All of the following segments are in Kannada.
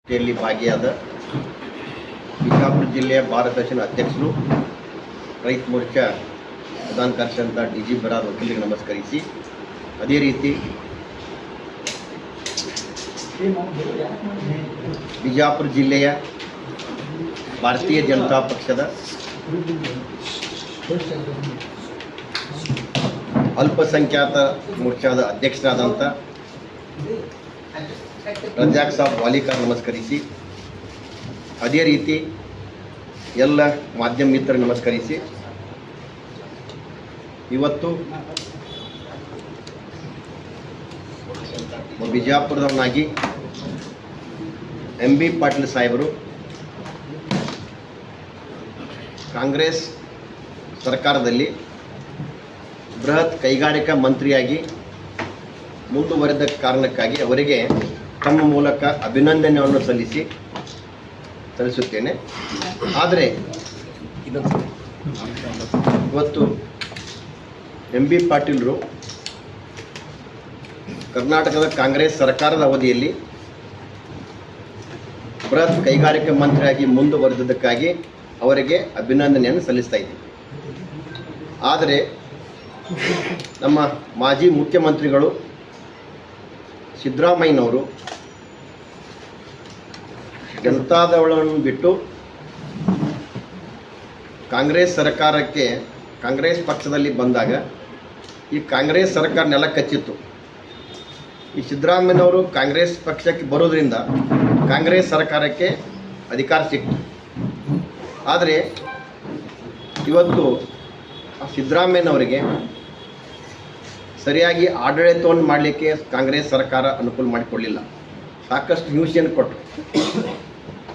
ಭಾಗಿಯಾದ ಬಿಜಾಪುರ ಜಿಲ್ಲೆಯ ಭಾರತ ಅಧ್ಯಕ್ಷರು ರೈತ ಮೋರ್ಚಾ ಪ್ರಧಾನ ಕಾರ್ಯದರ್ಶಿ ಡಿ.ಜಿ. ಬರಾರ್ ವಕೀಲರಿಗೆ ನಮಸ್ಕರಿಸಿ, ಅದೇ ರೀತಿ ಬಿಜಾಪುರ ಜಿಲ್ಲೆಯ ಭಾರತೀಯ ಜನತಾ ಪಕ್ಷದ ಅಲ್ಪಸಂಖ್ಯಾತ ಮೋರ್ಚಾದ ಅಧ್ಯಕ್ಷರಾದಂಥ ರಜಾಕ್ ಸಾಬ್ ವಾಲಿಕಾರ್ ನಮಸ್ಕರಿಸಿ, ಅದೇ ರೀತಿ ಎಲ್ಲ ಮಾಧ್ಯಮ ಮಿತ್ರರು ನಮಸ್ಕರಿಸಿ, ಇವತ್ತು ಬಿಜಾಪುರದವನಾಗಿ ಎಂ.ಬಿ. ಪಾಟೀಲ್ ಸಾಹೇಬರು ಕಾಂಗ್ರೆಸ್ ಸರ್ಕಾರದಲ್ಲಿ ಬೃಹತ್ ಕೈಗಾರಿಕಾ ಮಂತ್ರಿಯಾಗಿ ಮುಂದುವರೆದ ಕಾರಣಕ್ಕಾಗಿ ಅವರಿಗೆ ತಮ್ಮ ಮೂಲಕ ಅಭಿನಂದನೆಯನ್ನು ಸಲ್ಲಿಸುತ್ತೇನೆ. ಆದರೆ ಇವತ್ತು ಎಂ.ಬಿ. ಪಾಟೀಲರು ಕರ್ನಾಟಕದ ಕಾಂಗ್ರೆಸ್ ಸರ್ಕಾರದ ಅವಧಿಯಲ್ಲಿ ಬೃಹತ್ ಕೈಗಾರಿಕಾ ಮಂತ್ರಿಯಾಗಿ ಮುಂದುವರೆದಕ್ಕಾಗಿ ಅವರಿಗೆ ಅಭಿನಂದನೆಯನ್ನು ಸಲ್ಲಿಸ್ತಾ ಇದ್ದೀವಿ. ಆದರೆ ನಮ್ಮ ಮಾಜಿ ಮುಖ್ಯಮಂತ್ರಿಗಳು ಸಿದ್ದರಾಮಯ್ಯನವರು ಜನತಾದಳವನ್ನು ಬಿಟ್ಟು ಕಾಂಗ್ರೆಸ್ ಪಕ್ಷದಲ್ಲಿ ಬಂದಾಗ ಈ ಕಾಂಗ್ರೆಸ್ ಸರ್ಕಾರ ನೆಲ ಕಚ್ಚಿತ್ತು. ಈ ಸಿದ್ದರಾಮಯ್ಯನವರು ಕಾಂಗ್ರೆಸ್ ಪಕ್ಷಕ್ಕೆ ಬರೋದ್ರಿಂದ ಕಾಂಗ್ರೆಸ್ ಸರ್ಕಾರಕ್ಕೆ ಅಧಿಕಾರ ಸಿಕ್ತು. ಆದರೆ ಇವತ್ತು ಸಿದ್ದರಾಮಯ್ಯನವರಿಗೆ ಸರಿಯಾಗಿ ಆಡಳಿತವನ್ನು ಮಾಡಲಿಕ್ಕೆ ಕಾಂಗ್ರೆಸ್ ಸರ್ಕಾರ ಅನುಕೂಲ ಮಾಡಿಕೊಡಲಿಲ್ಲ. ಸಾಕಷ್ಟು ಹಿಂಸೆಯನ್ನು ಕೊಟ್ಟರು.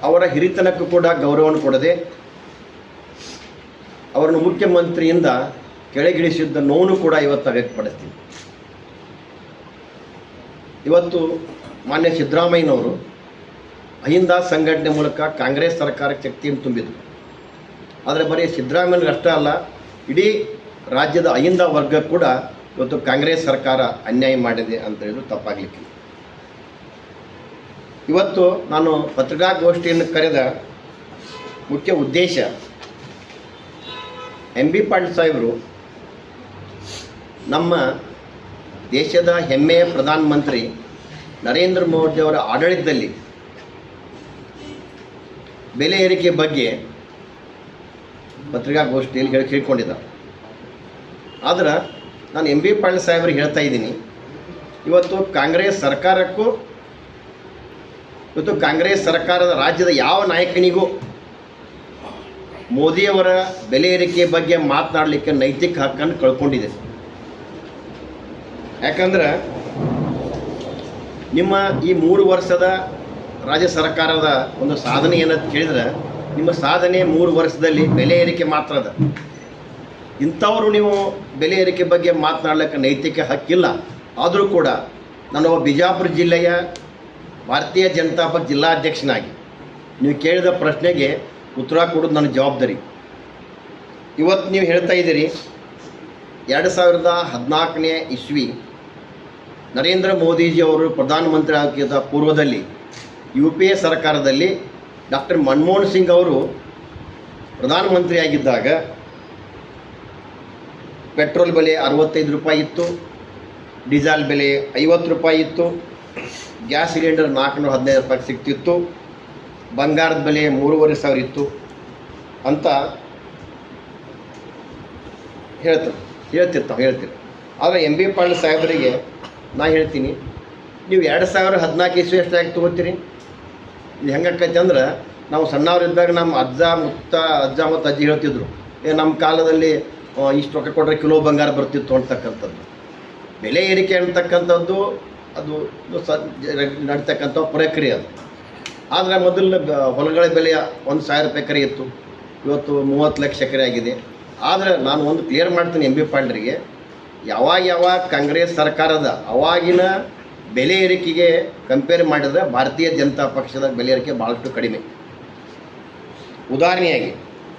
ಅವರ ಹಿರಿತನಕ್ಕೂ ಕೂಡ ಗೌರವವನ್ನು ಕೊಡದೆ ಅವರನ್ನು ಮುಖ್ಯಮಂತ್ರಿಯಿಂದ ಕೆಳಗಿಳಿಸಿದ್ದ ನೋವು ಕೂಡ ಇವತ್ತು ವ್ಯಕ್ತಪಡಿಸ್ತೀವಿ. ಇವತ್ತು ಮಾನ್ಯ ಸಿದ್ದರಾಮಯ್ಯನವರು ಅಹಿಂದ ಸಂಘಟನೆ ಮೂಲಕ ಕಾಂಗ್ರೆಸ್ ಸರ್ಕಾರಕ್ಕೆ ಶಕ್ತಿಯನ್ನು ತುಂಬಿದರು. ಆದರೆ ಬರೀ ಸಿದ್ದರಾಮಯ್ಯನಿಗೆ ಅಷ್ಟೇ ಅಲ್ಲ, ಇಡೀ ರಾಜ್ಯದ ಅಹಿಂದ ವರ್ಗ ಕೂಡ ಇವತ್ತು ಕಾಂಗ್ರೆಸ್ ಸರ್ಕಾರ ಅನ್ಯಾಯ ಮಾಡಿದೆ ಅಂತ ಹೇಳಿದ್ರು ತಪ್ಪಾಗಲಿಕ್ಕಿಲ್ಲ. ಇವತ್ತು ನಾನು ಪತ್ರಿಕಾಗೋಷ್ಠಿಯನ್ನು ಕರೆದ ಮುಖ್ಯ ಉದ್ದೇಶ, ಎಂ.ಬಿ. ಪಾಟೀಲ್ ಸಾಹೇಬರು ನಮ್ಮ ದೇಶದ ಹೆಮ್ಮೆಯ ಪ್ರಧಾನಮಂತ್ರಿ ನರೇಂದ್ರ ಮೋದಿ ಅವರ ಆಡಳಿತದಲ್ಲಿ ಬೆಲೆ ಏರಿಕೆ ಬಗ್ಗೆ ಪತ್ರಿಕಾಗೋಷ್ಠಿಯಲ್ಲಿ ಹೇಳಿಕೊಂಡಿದ್ದಾರೆ. ಆದರೆ ನಾನು ಎಂ.ಬಿ. ಪಾಟೀಲ್ ಸಾಹೇಬರಿಗೆ ಹೇಳ್ತಾ ಇದ್ದೀನಿ, ಇವತ್ತು ಕಾಂಗ್ರೆಸ್ ಸರ್ಕಾರದ ರಾಜ್ಯದ ಯಾವ ನಾಯಕನಿಗೂ ಮೋದಿಯವರ ಬೆಲೆ ಏರಿಕೆ ಬಗ್ಗೆ ಮಾತನಾಡಲಿಕ್ಕೆ ನೈತಿಕ ಹಕ್ಕನ್ನು ಕಳ್ಕೊಂಡಿದೆ. ಯಾಕಂದ್ರೆ ನಿಮ್ಮ ಈ 3 ವರ್ಷದ ರಾಜ್ಯ ಸರ್ಕಾರದ ಒಂದು ಸಾಧನೆ ಏನಂತ ಕೇಳಿದ್ರೆ, ನಿಮ್ಮ ಸಾಧನೆ 3 ವರ್ಷದಲ್ಲಿ ಬೆಲೆ ಏರಿಕೆ ಮಾತ್ರ ಅದ. ಇಂಥವರು ನೀವು ಬೆಲೆ ಏರಿಕೆ ಬಗ್ಗೆ ಮಾತನಾಡಲಿಕ್ಕೆ ನೈತಿಕ ಹಕ್ಕಿಲ್ಲ. ಆದರೂ ಕೂಡ ನಾನು ಬಿಜಾಪುರ ಜಿಲ್ಲೆಯ ಭಾರತೀಯ ಜನತಾ ಪಕ್ಷ ಜಿಲ್ಲಾಧ್ಯಕ್ಷನಾಗಿ ನೀವು ಕೇಳಿದ ಪ್ರಶ್ನೆಗೆ ಉತ್ತರ ಕೊಡೋದು ನನ್ನ ಜವಾಬ್ದಾರಿ. ಇವತ್ತು ನೀವು ಹೇಳ್ತಾ ಇದ್ದೀರಿ 2014ನೇ ಇಸ್ವಿ ನರೇಂದ್ರ ಮೋದಿಜಿಯವರು ಪ್ರಧಾನಮಂತ್ರಿ ಆಗಿದ್ದ ಪೂರ್ವದಲ್ಲಿ UPA ಸರ್ಕಾರದಲ್ಲಿ ಡಾಕ್ಟರ್ ಮನಮೋಹನ್ ಸಿಂಗ್ ಅವರು ಪ್ರಧಾನಮಂತ್ರಿಯಾಗಿದ್ದಾಗ ಪೆಟ್ರೋಲ್ ಬೆಲೆ 65 ರೂಪಾಯಿ ಇತ್ತು, ಡೀಸೆಲ್ ಬೆಲೆ 50 ರೂಪಾಯಿ ಇತ್ತು, ಗ್ಯಾಸ್ ಸಿಲಿಂಡರ್ 415 ರೂಪಾಯಿ ಸಿಗ್ತಿತ್ತು, ಬಂಗಾರದ ಬೆಲೆ 3,500 ಇತ್ತು ಅಂತ ಹೇಳ್ತಿರ್ತೀವಿ. ಆದರೆ ಎಂ.ಬಿ. ಪಾಟೀಲ್ ಸಾಹೇಬರಿಗೆ ನಾನು ಹೇಳ್ತೀನಿ, ನೀವು 2014 ಇಸ್ವಿ ಎಷ್ಟಾಗಿ ತೊಗೋತೀರಿ? ಇದು ಹೆಂಗಾಕೈತಿ ಅಂದ್ರೆ, ನಾವು ಸಣ್ಣವರಿದ್ದಾಗ ನಮ್ಮ ಅಜ್ಜ ಮತ್ತು ಅಜ್ಜಿ ಹೇಳ್ತಿದ್ರು, ನಮ್ಮ ಕಾಲದಲ್ಲಿ ಇಷ್ಟು ರೊಕ್ಕ ಕೊಟ್ಟರೆ ಕಿಲೋ ಬಂಗಾರ ಬರ್ತಿತ್ತು ಅಂತಕ್ಕಂಥದ್ದು. ಬೆಲೆ ಏರಿಕೆ ಅಂತಕ್ಕಂಥದ್ದು ಅದು ನಡ್ತಕ್ಕಂಥ ಪ್ರಕ್ರಿಯೆ ಅದು. ಆದರೆ ಮೊದಲು ಹೊಲಗಳ ಬೆಲೆ 1,000 ರೂಪಾಯಿ ಎಕರೆ ಇತ್ತು, ಇವತ್ತು 30 ಲಕ್ಷ ಎಕರೆ ಆಗಿದೆ. ಆದರೆ ನಾನು ಒಂದು ಕ್ಲಿಯರ್ ಮಾಡ್ತೀನಿ ಎಂ.ಬಿ. ಪಾಟೀಲರಿಗೆ, ಯಾವಾಗ ಕಾಂಗ್ರೆಸ್ ಸರ್ಕಾರದ ಅವಾಗಿನ ಬೆಲೆ ಏರಿಕೆಗೆ ಕಂಪೇರ್ ಮಾಡಿದ್ರೆ ಭಾರತೀಯ ಜನತಾ ಪಕ್ಷದ ಬೆಲೆ ಏರಿಕೆ ಭಾಳಷ್ಟು ಕಡಿಮೆ. ಉದಾಹರಣೆಯಾಗಿ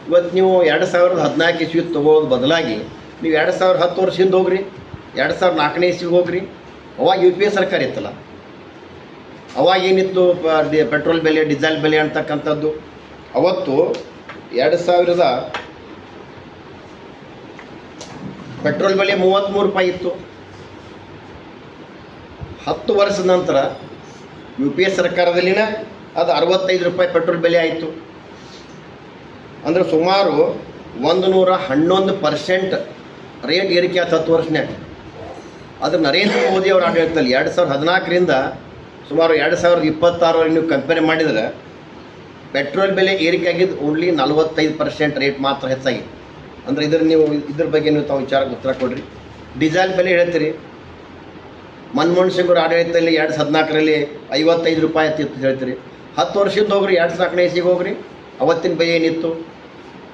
ಇವತ್ತು ನೀವು 2014 ಇಸ್ವಿ ತೊಗೊಳ್ಳೋದು ಬದಲಾಗಿ ನೀವು 2010 ವರ್ಷ ಹಿಂದೆ ಹೋಗ್ರಿ, 2004ನೇ ಇಸ್ವಿಗೆ ಹೋಗ್ರಿ, ಅವಾಗ UPA ಸರ್ಕಾರ ಇತ್ತಲ್ಲ. ಅವಾಗೇನಿತ್ತು ಪೆಟ್ರೋಲ್ ಬೆಲೆ ಡೀಸೆಲ್ ಬೆಲೆ ಅಂತಕ್ಕಂಥದ್ದು ಅವತ್ತು 2000 ಪೆಟ್ರೋಲ್ ಬೆಲೆ 33 ರೂಪಾಯಿ ಇತ್ತು. 10 ವರ್ಷದ ನಂತರ UPA ಸರ್ಕಾರದಲ್ಲಿನ ಅದು 65 ರೂಪಾಯಿ ಪೆಟ್ರೋಲ್ ಬೆಲೆ ಆಯಿತು. ಅಂದರೆ ಸುಮಾರು 111% ರೇಟ್ ಏರಿಕೆ ಆಯ್ತು 10 ವರ್ಷನ್ಯಾಗ. ಅದು ನರೇಂದ್ರ ಮೋದಿ ಅವರ ಆಡಳಿತದಲ್ಲಿ 2014ರಿಂದ ಸುಮಾರು 2026 ನೀವು ಕಂಪೇರ್ ಮಾಡಿದರೆ ಪೆಟ್ರೋಲ್ ಬೆಲೆ ಏರಿಕೆ ಆಗಿದ್ದು ಓನ್ಲಿ 45% ರೇಟ್ ಮಾತ್ರ ಹೆಚ್ಚಾಗಿದೆ. ಅಂದರೆ ಇದ್ರ ಬಗ್ಗೆ ನೀವು ತಾವು ವಿಚಾರಕ್ಕೆ ಉತ್ತರ ಕೊಡ್ರಿ. ಡೀಸೆಲ್ ಬೆಲೆ ಹೇಳ್ತೀರಿ, ಮನಮೋಹನ್ ಸಿಂಗ್ ಅವರ ಆಡಳಿತದಲ್ಲಿ 2014ರಲ್ಲಿ 55 ರೂಪಾಯಿ ಇತ್ತು ಹೇಳ್ತೀರಿ. 10 ವರ್ಷದಿಂದ ಹೋಗ್ರಿ, 2004ನೇ ಇಸಿಗೆ ಹೋಗ್ರಿ, ಅವತ್ತಿನ ಬೆಲೆ ಏನಿತ್ತು?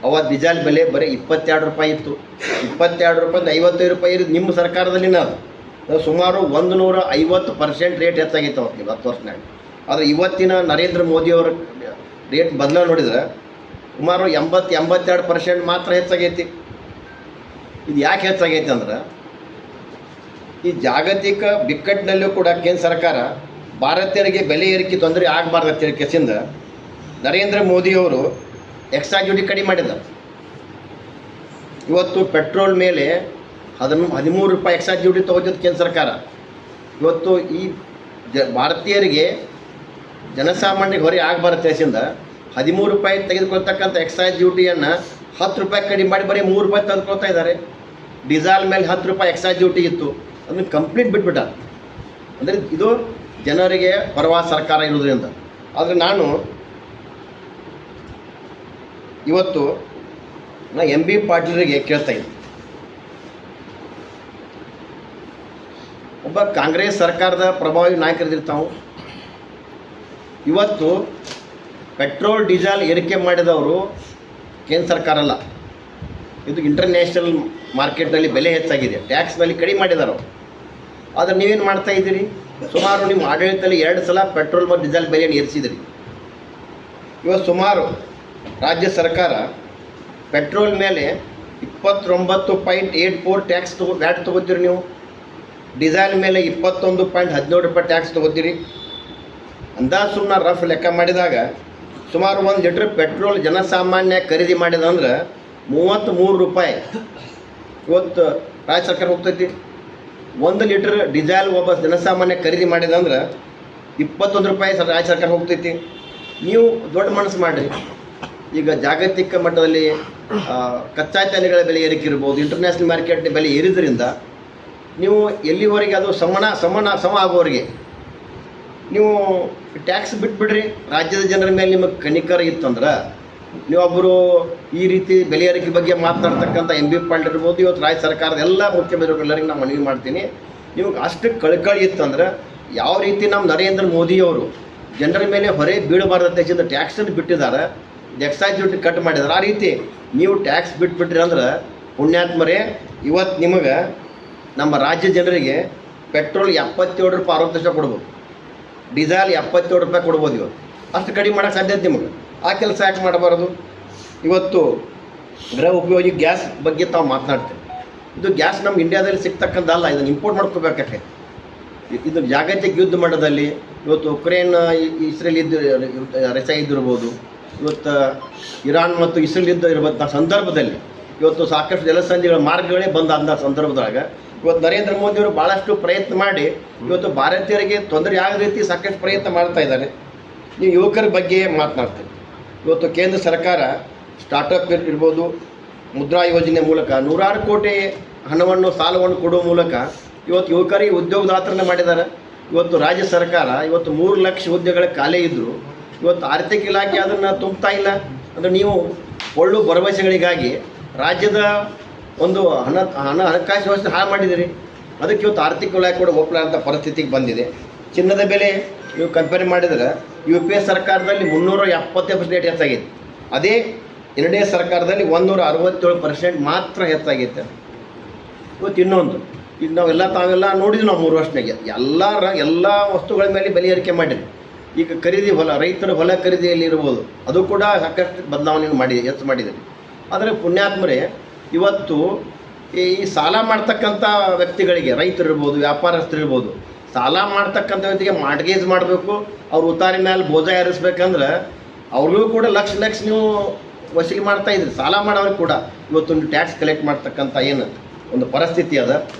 ಅವತ್ತು ಡೀಸೆಲ್ ಬೆಲೆ ಬರೀ 22 ರೂಪಾಯಿ ಇತ್ತು. 22 ರೂಪಾಯಿಂದ 55 ರೂಪಾಯಿ ಇರೋದು ನಿಮ್ಮ ಸರ್ಕಾರದಲ್ಲಿನ ಅದು ಸುಮಾರು 150% ರೇಟ್ ಹೆಚ್ಚಾಗಿತ್ತು ಅವತ್ತು 10 ವರ್ಷನಾಗ. ಆದರೆ ಇವತ್ತಿನ ನರೇಂದ್ರ ಮೋದಿಯವರ ರೇಟ್ ಬದಲಾವಣೆ ನೋಡಿದ್ರೆ ಸುಮಾರು 82% ಮಾತ್ರ ಹೆಚ್ಚಾಗೈತಿ. ಇದು ಯಾಕೆ ಹೆಚ್ಚಾಗೈತಿ ಅಂದ್ರೆ ಈ ಜಾಗತಿಕ ಬಿಕ್ಕಟ್ಟಿನಲ್ಲೂ ಕೂಡ ಕೇಂದ್ರ ಸರ್ಕಾರ ಭಾರತೀಯರಿಗೆ ಬೆಲೆ ಏರಿಕೆ ತೊಂದರೆ ಆಗಬಾರ್ದು ಅಂತ ಹೇಳಿ ಕೆಸಿಂದ ನರೇಂದ್ರ ಮೋದಿಯವರು ಎಕ್ಸ್ಟ್ರಾ ಡ್ಯೂಟಿ ಕಡಿಮೆ ಮಾಡಿದ್ದಾರೆ. ಇವತ್ತು ಪೆಟ್ರೋಲ್ ಮೇಲೆ 13 ರೂಪಾಯಿ ಎಕ್ಸ್ಟ್ರಾ ಡ್ಯೂಟಿ ತೊಗೋತಿದ್ದು ಕೇಂದ್ರ ಸರ್ಕಾರ. ಇವತ್ತು ಈ ಭಾರತೀಯರಿಗೆ ಜನಸಾಮಾನ್ಯರಿಗೆ ಹೊರೆ ಆಗಬಾರ್ದು ದೇಶದಿಂದ 13 ರೂಪಾಯಿ ತೆಗೆದುಕೊಳ್ತಕ್ಕಂಥ ಎಕ್ಸೈಸ್ ಡ್ಯೂಟಿಯನ್ನು 10 ರೂಪಾಯಿ ಕಡಿಮೆ ಮಾಡಿ ಬರೀ 3 ರೂಪಾಯಿ ತೆಗೆದುಕೊಳ್ತಾ ಇದ್ದಾರೆ. ಡೀಸೆಲ್ ಮೇಲೆ 10 ರೂಪಾಯಿ ಎಕ್ಸೈಸ್ ಡ್ಯೂಟಿ ಇತ್ತು, ಅದನ್ನು ಕಂಪ್ಲೀಟ್ ಬಿಟ್ಬಿಟ್ಟ. ಅಂದರೆ ಇದು ಜನರಿಗೆ ಪರವಾದ ಸರ್ಕಾರ ಇರೋದ್ರಿಂದ. ಆದರೆ ನಾನು ಇವತ್ತು MB ಪಾಟೀಲರಿಗೆ ಕೇಳ್ತಾ ಇದ್ದೀನಿ, ಒಬ್ಬ ಕಾಂಗ್ರೆಸ್ ಸರ್ಕಾರದ ಪ್ರಭಾವಿ ನಾಯಕರಿರ್ತಾವೆ. ಇವತ್ತು ಪೆಟ್ರೋಲ್ ಡೀಸೆಲ್ ಏರಿಕೆ ಮಾಡಿದವರು ಕೇಂದ್ರ ಸರ್ಕಾರ ಅಲ್ಲ, ಇದು ಇಂಟರ್ನ್ಯಾಷನಲ್ ಮಾರ್ಕೆಟ್ನಲ್ಲಿ ಬೆಲೆ ಹೆಚ್ಚಾಗಿದೆ, ಟ್ಯಾಕ್ಸ್ನಲ್ಲಿ ಕಡಿಮೆ ಮಾಡಿದಾರೆ. ಆದರೆ ನೀವೇನು ಮಾಡ್ತಾ ಇದ್ದೀರಿ? ಸುಮಾರು ನಿಮ್ಮ ಆಡಳಿತದಲ್ಲಿ 2 ಸಲ ಪೆಟ್ರೋಲ್ ಮತ್ತು ಡೀಸೆಲ್ ಬೆಲೆಯನ್ನು ಏರಿಸಿದಿರಿ. ಇವತ್ತು ಸುಮಾರು ರಾಜ್ಯ ಸರ್ಕಾರ ಪೆಟ್ರೋಲ್ ಮೇಲೆ 29.84 ಟ್ಯಾಕ್ಸ್ ವ್ಯಾಟ್ ತೊಗೋತೀರಿ ನೀವು. ಡೀಸೆಲ್ ಮೇಲೆ 21.17 ರೂಪಾಯಿ ಟ್ಯಾಕ್ಸ್ ತೊಗೋತೀರಿ. ಅಂದಾಜು ಸುಮ್ಮನೆ ರಫ್ ಲೆಕ್ಕ ಮಾಡಿದಾಗ ಸುಮಾರು 1 ಲೀಟ್ರ್ ಪೆಟ್ರೋಲ್ ಜನಸಾಮಾನ್ಯ ಖರೀದಿ ಮಾಡಿದಂದ್ರೆ 33 ರೂಪಾಯಿ ಇವತ್ತು ರಾಜ್ಯ ಸರ್ಕಾರ ಹೋಗ್ತೈತಿ. 1 ಲೀಟ್ರ್ ಡೀಸೆಲ್ ಒಬ್ಬ ಜನಸಾಮಾನ್ಯ ಖರೀದಿ ಮಾಡಿದಂದ್ರೆ 21 ರೂಪಾಯಿ ರಾಜ್ಯ ಸರ್ಕಾರ ಹೋಗ್ತೈತಿ. ನೀವು ದೊಡ್ಡ ಮನಸ್ಸು ಮಾಡಿರಿ. ಈಗ ಜಾಗತಿಕ ಮಟ್ಟದಲ್ಲಿ ಕಚ್ಚಾ ತೈಲಗಳ ಬೆಲೆ ಏರಿಕೆ ಇರ್ಬೋದು, ಇಂಟರ್ನ್ಯಾಷನಲ್ ಮಾರ್ಕೆಟ್ ಬೆಲೆ ಏರಿದ್ರಿಂದ ನೀವು ಎಲ್ಲಿವರೆಗೆ ಅದು ಸಮ ಆಗುವವರೆಗೆ ನೀವು ಟ್ಯಾಕ್ಸ್ ಬಿಟ್ಬಿಡ್ರಿ. ರಾಜ್ಯದ ಜನರ ಮೇಲೆ ನಿಮಗೆ ಕನಿಕರ ಇತ್ತಂದ್ರೆ ನೀವೊಬ್ಬರು ಈ ರೀತಿ ಬೆಲೆ ಏರಿಕೆ ಬಗ್ಗೆ ಮಾತನಾಡ್ತಕ್ಕಂಥ MB ಪಾಟೀಲ್ ಇರ್ಬೋದು, ಇವತ್ತು ರಾಜ್ಯ ಸರ್ಕಾರದ ಎಲ್ಲ ಮುಖ್ಯಮಂತ್ರಿಗಳೆಲ್ಲರಿಗೆ ನಾನು ಮನವಿ ಮಾಡ್ತೀನಿ, ನಿಮಗೆ ಅಷ್ಟು ಕಳಕಳಿ ಇತ್ತಂದ್ರೆ ಯಾವ ರೀತಿ ನಮ್ಮ ನರೇಂದ್ರ ಮೋದಿಯವರು ಜನರ ಮೇಲೆ ಹೊರೆ ಬೀಳಬಾರ್ದು ದೇಶದ ಟ್ಯಾಕ್ಸನ್ನು ಬಿಟ್ಟಿದ್ದಾರೆ, ಎಕ್ಸೈಸ್ ಡ್ಯೂಟಿ ಕಟ್ ಮಾಡಿದ್ದಾರೆ. ಆ ರೀತಿ ನೀವು ಟ್ಯಾಕ್ಸ್ ಬಿಟ್ಬಿಟ್ರಿ ಅಂದ್ರೆ ಪುಣ್ಯಾತ್ಮರೇ, ಇವತ್ತು ನಿಮಗೆ ನಮ್ಮ ರಾಜ್ಯ ಜನರಿಗೆ ಪೆಟ್ರೋಲ್ 77 ರೂಪಾಯಿ 60 ಪೈಸೆ ಕೊಡ್ಬೋದು, ಡೀಸೆಲ್ 77 ರೂಪಾಯಿ ಕೊಡ್ಬೋದು. ಇವತ್ತು ಅಷ್ಟು ಕಡಿಮೆ ಮಾಡೋಕ್ಕೆ ಸಾಧ್ಯತೆ ನಿಮಗೆ. ಆ ಕೆಲಸ ಯಾಕೆ ಮಾಡಬಾರ್ದು? ಇವತ್ತು ಗೃಹ ಉಪಯೋಗಿ ಗ್ಯಾಸ್ ಬಗ್ಗೆ ತಾವು ಮಾತನಾಡ್ತೀವಿ. ಇದು ಗ್ಯಾಸ್ ನಮ್ಮ ಇಂಡಿಯಾದಲ್ಲಿ ಸಿಗ್ತಕ್ಕಂಥದ್ದಲ್ಲ, ಇದನ್ನು ಇಂಪೋರ್ಟ್ ಮಾಡ್ಕೋಬೇಕಾಗ್ತದೆ. ಇದು ಜಾಗತಿಕ ಯುದ್ಧ ಮಟ್ಟದಲ್ಲಿ ಇವತ್ತು ಉಕ್ರೇನ್ ಇಸ್ರೇಲ್ ರಷ್ಯಾ ಇದ್ದಿರ್ಬೋದು, ಇವತ್ತು ಇರಾನ್ ಮತ್ತು ಇಸ್ರೇಲ್ ಯುದ್ಧ ಇರುವಂಥ ಸಂದರ್ಭದಲ್ಲಿ ಇವತ್ತು ಸಾಕಷ್ಟು ಜಲಸಂಧಿಗಳ ಮಾರ್ಗಗಳೇ ಬಂದಾದ ಸಂದರ್ಭದೊಳಗೆ ಇವತ್ತು ನರೇಂದ್ರ ಮೋದಿಯವರು ಭಾಳಷ್ಟು ಪ್ರಯತ್ನ ಮಾಡಿ ಇವತ್ತು ಭಾರತೀಯರಿಗೆ ತೊಂದರೆ ಆಗದ ರೀತಿ ಸಾಕಷ್ಟು ಪ್ರಯತ್ನ ಮಾಡ್ತಾ ಇದ್ದಾರೆ. ನೀವು ಯುವಕರ ಬಗ್ಗೆ ಮಾತನಾಡ್ತೀವಿ. ಇವತ್ತು ಕೇಂದ್ರ ಸರ್ಕಾರ ಸ್ಟಾರ್ಟಪ್ ಇರ್ಬೋದು, ಮುದ್ರಾ ಯೋಜನೆ ಮೂಲಕ 100 ಕೋಟಿ ಹಣವನ್ನು ಸಾಲವನ್ನು ಕೊಡುವ ಮೂಲಕ ಇವತ್ತು ಯುವಕರಿಗೆ ಉದ್ಯೋಗದಾತರನ್ನ ಮಾಡಿದ್ದಾರೆ. ಇವತ್ತು ರಾಜ್ಯ ಸರ್ಕಾರ ಇವತ್ತು 3 ಲಕ್ಷ ಹುದ್ದೆಗಳ ಖಾಲಿ ಇದ್ದರು, ಇವತ್ತು ಆರ್ಥಿಕ ಇಲಾಖೆ ಅದನ್ನು ತುಂಬ್ತಾ ಇಲ್ಲ. ಅಂದರೆ ನೀವು ಒಳ್ಳು ಭರವಸೆಗಳಿಗಾಗಿ ರಾಜ್ಯದ ಒಂದು ಹಣಕಾಸು ವ್ಯವಸ್ಥೆ ಹಾಳು ಮಾಡಿದ್ದೀರಿ. ಅದಕ್ಕೆ ಇವತ್ತು ಆರ್ಥಿಕ ಇಲಾಖೆ ಕೂಡ ಒಪ್ಪಲಾರಂಥ ಪರಿಸ್ಥಿತಿಗೆ ಬಂದಿದೆ. ಚಿನ್ನದ ಬೆಲೆ ನೀವು ಕಂಪೇರ್ ಮಾಡಿದರೆ UPA ಸರ್ಕಾರದಲ್ಲಿ 370% ರೇಟ್ ಹೆಚ್ಚಾಗಿದೆ. ಅದೇ NDA ಸರ್ಕಾರದಲ್ಲಿ 167% ಮಾತ್ರ ಹೆಚ್ಚಾಗೈತೆ. ಇವತ್ತು ಇನ್ನೊಂದು, ಈಗ ತಾವೆಲ್ಲ ನೋಡಿದ್ವಿ ನಾವು 3 ವರ್ಷನಾಗೆ ಎಲ್ಲ ವಸ್ತುಗಳ ಮೇಲೆ ಬೆಲೆ ಏರಿಕೆ ಮಾಡಿರಿ. ಈಗ ಖರೀದಿ ರೈತರ ಹೊಲ ಖರೀದಿಯಲ್ಲಿ ಇರ್ಬೋದು, ಅದು ಕೂಡ ಸಾಕಷ್ಟು ಬದಲಾವಣೆ ಹೆಚ್ಚು ಮಾಡಿದ್ದಾರೆ. ಆದರೆ ಪುಣ್ಯಾತ್ಮರೇ, ಇವತ್ತು ಈ ಸಾಲ ಮಾಡ್ತಕ್ಕಂಥ ವ್ಯಕ್ತಿಗಳಿಗೆ, ರೈತರಿರ್ಬೋದು, ವ್ಯಾಪಾರಸ್ಥರಿರ್ಬೋದು, ಸಾಲ ಮಾಡ್ತಕ್ಕಂಥ ವ್ಯಕ್ತಿಗೆ ಮಾರ್ಟ್ಗೇಜ್ ಮಾಡಬೇಕು, ಅವ್ರ ಉತ್ತಾರಿ ಮೇಲೆ ಬೋಜ ಏರಿಸ್ಬೇಕಂದ್ರೆ ಅವ್ರಿಗೂ ಕೂಡ ಲಕ್ಷ ಲಕ್ಷ ನೀವು ವಸೂಲಿ ಮಾಡ್ತಾ ಇದ್ರಿ. ಸಾಲ ಮಾಡೋರಿಗೆ ಕೂಡ ಇವತ್ತೊಂದು ಟ್ಯಾಕ್ಸ್ ಕಲೆಕ್ಟ್ ಮಾಡ್ತಕ್ಕಂಥ ಏನು ಒಂದು ಪರಿಸ್ಥಿತಿ ಅದ.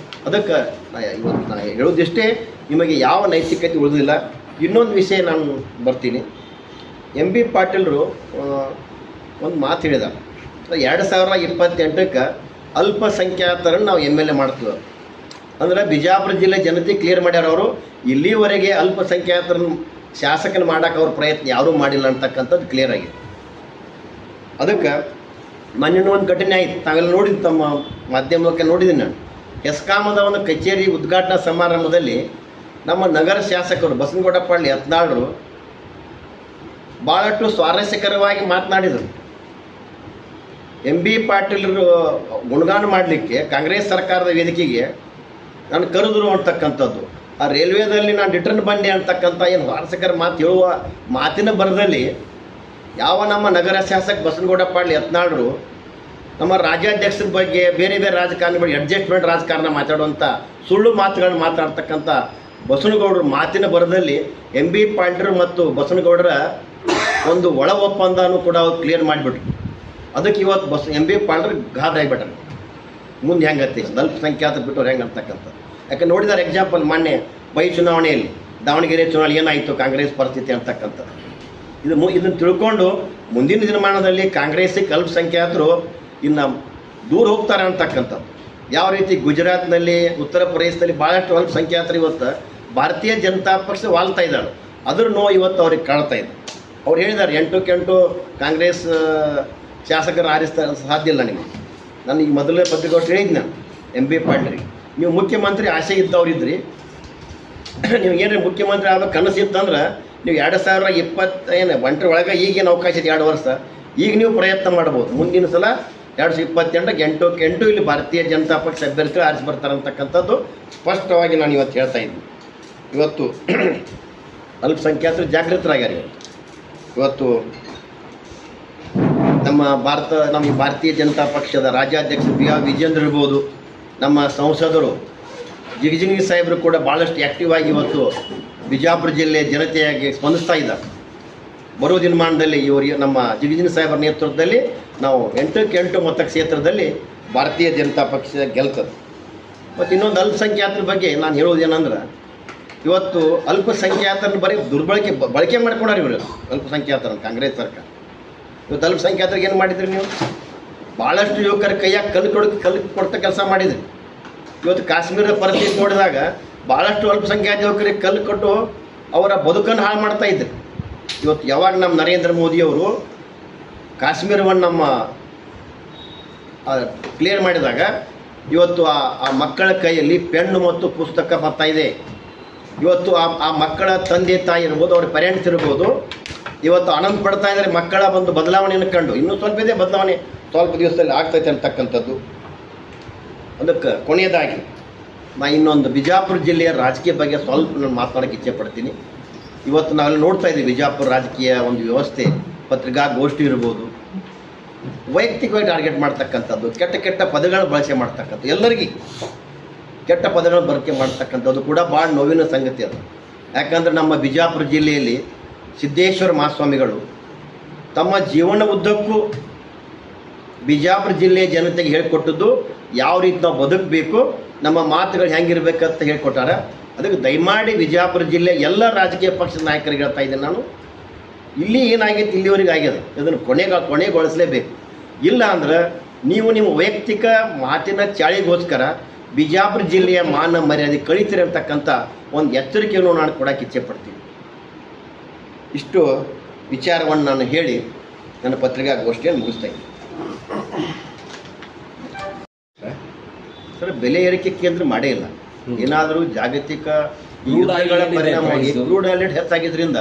ಅದಕ್ಕೆ ಇವತ್ತು ನಾನು ಹೇಳೋದಿಷ್ಟೇ, ನಿಮಗೆ ಯಾವ ನೈತಿಕತೆ ಉಳಿದಿಲ್ಲ. ಇನ್ನೊಂದು ವಿಷಯ ನಾನು ಬರ್ತೀನಿ. ಎಂ ಬಿ ಪಾಟೀಲರು ಒಂದು ಮಾತು ಹೇಳಿದ, 2028ಕ್ಕೆ ಅಲ್ಪಸಂಖ್ಯಾತರನ್ನು ನಾವು MLA ಮಾಡ್ತೀವಿ ಅಂದ್ರೆ ಬಿಜಾಪುರ ಜಿಲ್ಲೆ ಜನತೆ ಕ್ಲಿಯರ್ ಮಾಡ್ಯಾರ. ಅವರು ಇಲ್ಲಿವರೆಗೆ ಅಲ್ಪಸಂಖ್ಯಾತರನ್ನು ಶಾಸಕನ ಮಾಡೋಕೆ ಅವ್ರ ಪ್ರಯತ್ನ ಯಾರೂ ಮಾಡಿಲ್ಲ ಅಂತಕ್ಕಂಥದ್ದು ಕ್ಲಿಯರ್ ಆಗಿದೆ. ಅದಕ್ಕೆ ಮೊನ್ನೆ ಒಂದು ಘಟನೆ ಆಯಿತು, ತಾವೆಲ್ಲ ನೋಡಿದ್ದು, ತಮ್ಮ ಮಾಧ್ಯಮಕ್ಕೆ ನೋಡಿದ್ದೀನಿ ನಾನು. ಹೆಸ್ಕಾಮದ ಒಂದು ಕಚೇರಿ ಉದ್ಘಾಟನಾ ಸಮಾರಂಭದಲ್ಲಿ ನಮ್ಮ ನಗರ ಶಾಸಕರು ಬಸನಗೌಡ ಪಾಳ್ಯ ಯತ್ನಾಳರು ಭಾಳಷ್ಟು ಸ್ವಾರಸ್ಯಕರವಾಗಿ ಮಾತನಾಡಿದರು. ಎಂ ಬಿ ಪಾಟೀಲರು ಗುಣಗಾನ ಮಾಡಲಿಕ್ಕೆ ಕಾಂಗ್ರೆಸ್ ಸರ್ಕಾರದ ವೇದಿಕೆಗೆ ನಾನು ಕರೆದರು ಅಂತಕ್ಕಂಥದ್ದು. ಆ ರೈಲ್ವೇದಲ್ಲಿ ನಾನು ರಿಟರ್ನ್ ಬಂದೆ ಅಂತಕ್ಕಂಥ ಏನು ಸ್ವಾರಸ್ಯಕರ ಮಾತು ಹೇಳುವ ಮಾತಿನ ಬರದಲ್ಲಿ ಯಾವ ನಮ್ಮ ನಗರ ಶಾಸಕ ಬಸನಗೌಡ ಪಾಳ್ಯ ಯತ್ನಾಳರು ನಮ್ಮ ರಾಜ್ಯಾಧ್ಯಕ್ಷರ ಬಗ್ಗೆ ಬೇರೆ ಬೇರೆ ರಾಜಕಾರಣಿಗಳು ಅಡ್ಜಸ್ಟ್ಮೆಂಟ್ ರಾಜಕಾರಣ ಮಾತಾಡುವಂಥ ಸುಳ್ಳು ಮಾತುಗಳನ್ನು ಮಾತಾಡ್ತಕ್ಕಂಥ ಬಸನಗೌಡರು ಮಾತಿನ ಬರದಲ್ಲಿ ಎಂ ಬಿ ಪಾಟೀಲರು ಮತ್ತು ಬಸನಗೌಡರ ಒಂದು ಒಳ ಒಪ್ಪಂದನೂ ಕೂಡ ಅವ್ರು ಕ್ಲಿಯರ್ ಮಾಡಿಬಿಟ್ರು. ಅದಕ್ಕೆ ಇವತ್ತು ಎಂ ಬಿ ಪಾಟೀಲರು ಗಾಬರಿ ಆಗಿಬಿಟ್ರು. ಮುಂದೆ ಹೆಂಗತ್ತೆ ಅಲ್ಪಸಂಖ್ಯಾತ ಬಿಟ್ಟವ್ರು ಹೆಂಗೆ ಅಂತಕ್ಕಂಥದ್ದು. ಯಾಕೆ ನೋಡಿದಾರೆ ಎಕ್ಸಾಂಪಲ್ ಮೊನ್ನೆ ಚುನಾವಣೆಯಲ್ಲಿ ದಾವಣಗೆರೆ ಚುನಾವಣೆ ಏನಾಯಿತು ಕಾಂಗ್ರೆಸ್ ಪರಿಸ್ಥಿತಿ ಅಂತಕ್ಕಂಥದ್ದು. ಇದನ್ನು ತಿಳ್ಕೊಂಡು ಮುಂದಿನ ದಿನಮಾನದಲ್ಲಿ ಕಾಂಗ್ರೆಸ್ಸಿಗೆ ಅಲ್ಪಸಂಖ್ಯಾತರು ಇನ್ನು ದೂರ ಹೋಗ್ತಾರೆ ಅಂತಕ್ಕಂಥದ್ದು. ಯಾವ ರೀತಿ ಗುಜರಾತ್ನಲ್ಲಿ, ಉತ್ತರ ಪ್ರದೇಶದಲ್ಲಿ ಭಾಳಷ್ಟು ಅಲ್ಪಸಂಖ್ಯಾತರು ಇವತ್ತು ಭಾರತೀಯ ಜನತಾ ಪಕ್ಷ ವಾಲ್ತಾ ಇದ್ದಾಳೆ. ಅದ್ರ ನೋವು ಇವತ್ತು ಅವ್ರಿಗೆ ಕಾಣ್ತಾ ಇದೆ. ಅವ್ರು ಹೇಳಿದ್ದಾರೆ 8ಕ್ಕೆ 8 ಕಾಂಗ್ರೆಸ್ ಶಾಸಕರು ಆರಿಸ್ತಾ ಸಾಧ್ಯ ಇಲ್ಲ ನಿಮಗೆ. ನಾನು ಈಗ ಮೊದಲೇ ಪತ್ರಿಕೋಷ್ಠಿ ಹೇಳಿದ್ದು ನಾನು ಎಂ ಬಿ ಪಾಟೀಲ್ರಿಗೆ, ನೀವು ಮುಖ್ಯಮಂತ್ರಿ ಆಸೆ ಇದ್ದವ್ರಿದ್ರಿ, ನಿಮಗೇನು ಮುಖ್ಯಮಂತ್ರಿ ಆಗಬೇಕು ಕನಸಿತ್ತಂದ್ರೆ ನೀವು 2020 ಒಂಟರ ಒಳಗೆ ಈಗೇನು ಅವಕಾಶ ಇದೆ 2 ವರ್ಷ, ಈಗ ನೀವು ಪ್ರಯತ್ನ ಮಾಡ್ಬೋದು. ಮುಂದಿನ ಸಲ 2028ಕ್ಕೆ 8ಕ್ಕೆ 8 ಇಲ್ಲಿ ಭಾರತೀಯ ಜನತಾ ಪಕ್ಷ ಅಭ್ಯರ್ಥಿಗಳು ಆರಿಸಿ ಬರ್ತಾರೆ ಅಂತಕ್ಕಂಥದ್ದು ಸ್ಪಷ್ಟವಾಗಿ ನಾನು ಇವತ್ತು ಹೇಳ್ತಾ ಇದ್ದೀನಿ. ಇವತ್ತು ಅಲ್ಪಸಂಖ್ಯಾತರು ಜಾಗೃತರಾಗ್ಯಾರ. ಇವತ್ತು ನಮ್ಮ ಭಾರತೀಯ ಜನತಾ ಪಕ್ಷದ ರಾಜ್ಯಾಧ್ಯಕ್ಷ BR ವಿಜೇಂದ್ರ ಇರ್ಬೋದು, ನಮ್ಮ ಸಂಸದರು ಜಿಗಜಿಣಗಿ ಸಾಹೇಬರು ಕೂಡ ಭಾಳಷ್ಟು ಆ್ಯಕ್ಟಿವ್ ಆಗಿ ಇವತ್ತು ಬಿಜಾಪುರ ಜಿಲ್ಲೆ ಜನತೆಯಾಗಿ ಸ್ಪಂದಿಸ್ತಾ ಇದ್ದಾರೆ. ಬರೋ ದಿನಮಾನದಲ್ಲಿ ಇವರಿಗೆ ನಮ್ಮ ಜಿಗಜಿಣಗಿ ಸಾಹೇಬರ ನೇತೃತ್ವದಲ್ಲಿ ನಾವು 8ಕ್ಕೆ 8 ಮತಕ್ಷೇತ್ರದಲ್ಲಿ ಭಾರತೀಯ ಜನತಾ ಪಕ್ಷ ಗೆಲ್ತದೆ. ಮತ್ತು ಇನ್ನೊಂದು ಅಲ್ಪಸಂಖ್ಯಾತರ ಬಗ್ಗೆ ನಾನು ಹೇಳೋದೇನೆಂದ್ರೆ, ಇವತ್ತು ಅಲ್ಪಸಂಖ್ಯಾತರನ್ನು ಬರೀ ಬಳಕೆ ಮಾಡ್ಕೊಂಡಾರ ಇವರು ಅಲ್ಪಸಂಖ್ಯಾತರನ್ನು ಕಾಂಗ್ರೆಸ್ ಸರ್ಕಾರ. ಇವತ್ತು ಅಲ್ಪಸಂಖ್ಯಾತರಿಗೆ ಏನು ಮಾಡಿದ್ರಿ ನೀವು? ಭಾಳಷ್ಟು ಯುವಕರ ಕೈಯಾಗ ಕಲ್ಲು ಕೊಡ್ತ ಕೆಲಸ ಮಾಡಿದ್ರಿ. ಇವತ್ತು ಕಾಶ್ಮೀರ ಪರಿಸ್ಥಿತಿ ನೋಡಿದಾಗ ಭಾಳಷ್ಟು ಅಲ್ಪಸಂಖ್ಯಾತ ಯುವಕರಿಗೆ ಕಲ್ಲು ಕೊಟ್ಟು ಅವರ ಬದುಕನ್ನು ಹಾಳು ಮಾಡ್ತಾ ಇದ್ರು. ಇವತ್ತು ಯಾವಾಗ ನಮ್ಮ ನರೇಂದ್ರ ಮೋದಿಯವರು ಕಾಶ್ಮೀರವನ್ನು ನಮ್ಮ ಕ್ಲಿಯರ್ ಮಾಡಿದಾಗ ಇವತ್ತು ಆ ಮಕ್ಕಳ ಕೈಯಲ್ಲಿ ಪೆನ್ನು ಮತ್ತು ಪುಸ್ತಕ ಬರ್ತಾ ಇದೆ. ಇವತ್ತು ಆ ಮಕ್ಕಳ ತಂದೆ ತಾಯಿ ಇರ್ಬೋದು, ಅವ್ರ ಪೇರೆಂಟ್ಸ್ ಇರ್ಬೋದು, ಇವತ್ತು ಆನಂದ ಪಡ್ತಾ ಇದ್ದಾರೆ ಮಕ್ಕಳ ಒಂದು ಬದಲಾವಣೆಯನ್ನು ಕಂಡು. ಇನ್ನೂ ಸ್ವಲ್ಪ ಇದೆ ಬದಲಾವಣೆ, ಸ್ವಲ್ಪ ದಿವಸದಲ್ಲಿ ಆಗ್ತೈತೆ ಅಂತಕ್ಕಂಥದ್ದು. ಅದಕ್ಕೆ ಕೊನೆಯದಾಗಿ ನಾನು ಇನ್ನೊಂದು ಬಿಜಾಪುರ ಜಿಲ್ಲೆಯ ರಾಜಕೀಯ ಬಗ್ಗೆ ಸ್ವಲ್ಪ ನಾನು ಮಾತನಾಡೋಕ್ಕೆ ಇಚ್ಛೆ ಪಡ್ತೀನಿ. ಇವತ್ತು ನಾವೆಲ್ಲ ನೋಡ್ತಾ ಇದ್ದೀವಿ ಬಿಜಾಪುರ ರಾಜಕೀಯ ಒಂದು ವ್ಯವಸ್ಥೆ, ಪತ್ರಿಕಾಗೋಷ್ಠಿ ಇರ್ಬೋದು, ವೈಯಕ್ತಿಕವಾಗಿ ಟಾರ್ಗೆಟ್ ಮಾಡ್ತಕ್ಕಂಥದ್ದು, ಕೆಟ್ಟ ಪದಗಳನ್ನು ಬಳಕೆ ಮಾಡ್ತಕ್ಕಂಥದ್ದು, ಎಲ್ಲರಿಗೂ ಕೆಟ್ಟ ಪದಗಳನ್ನು ಬಳಕೆ ಮಾಡ್ತಕ್ಕಂಥದ್ದು ಕೂಡ ಭಾಳ ನೋವಿನ ಸಂಗತಿ ಅದು. ಯಾಕಂದರೆ ನಮ್ಮ ಬಿಜಾಪುರ ಜಿಲ್ಲೆಯಲ್ಲಿ ಸಿದ್ದೇಶ್ವರ ಮಹಾಸ್ವಾಮಿಗಳು ತಮ್ಮ ಜೀವನ ಉದ್ದಕ್ಕೂ ಬಿಜಾಪುರ ಜಿಲ್ಲೆಯ ಜನತೆಗೆ ಹೇಳಿಕೊಟ್ಟದ್ದು ಯಾವ ರೀತಿ ನಾವು ಬದುಕಬೇಕು, ನಮ್ಮ ಮಾತುಗಳು ಹೆಂಗಿರ್ಬೇಕಂತ ಹೇಳ್ಕೊಟ್ಟಾರ. ಅದಕ್ಕೆ ದಯಮಾಡಿ ಬಿಜಾಪುರ ಜಿಲ್ಲೆ ಎಲ್ಲ ರಾಜಕೀಯ ಪಕ್ಷದ ನಾಯಕರಿಗೆ ಹೇಳ್ತಾ ಇದ್ದೇನೆ ನಾನು, ಇಲ್ಲಿ ಏನಾಗೈತೆ ಇಲ್ಲಿವರೆಗೆ ಆಗ್ಯದ, ಇದನ್ನು ಕೊನೆಗೊಳಿಸಲೇಬೇಕು. ಇಲ್ಲ ಅಂದ್ರೆ ನೀವು ನಿಮ್ಮ ವೈಯಕ್ತಿಕ ಮಾತಿನ ಚಾಳಿಗೋಸ್ಕರ ಬಿಜಾಪುರ ಜಿಲ್ಲೆಯ ಮಾನ ಮರ್ಯಾದೆ ಕಳೀತೀರಿ ಅಂತಕ್ಕಂಥ ಒಂದು ಎಚ್ಚರಿಕೆಯನ್ನು ನಾನು ಕೊಡೋಕ್ಕೆ ಇಚ್ಛೆ ಪಡ್ತೀನಿ. ಇಷ್ಟು ವಿಚಾರವನ್ನು ನಾನು ಹೇಳಿ ನನ್ನ ಪತ್ರಿಕಾಗೋಷ್ಠಿಯನ್ನು ಮುಗಿಸ್ತಾ ಇದ್ದೀನಿ. ಸರ್, ಬೆಲೆ ಏರಿಕೆ ಕೇಂದ್ರ ಮಾಡೇ ಇಲ್ಲ. ಏನಾದರೂ ಜಾಗತಿಕ ಯುದ್ಧಗಳ ಪರಿಣಾಮವಾಗಿ ಕ್ರೂಡ್ ಆಯಿಲ್ ಹೆಚ್ಚಾಗಿದ್ದರಿಂದ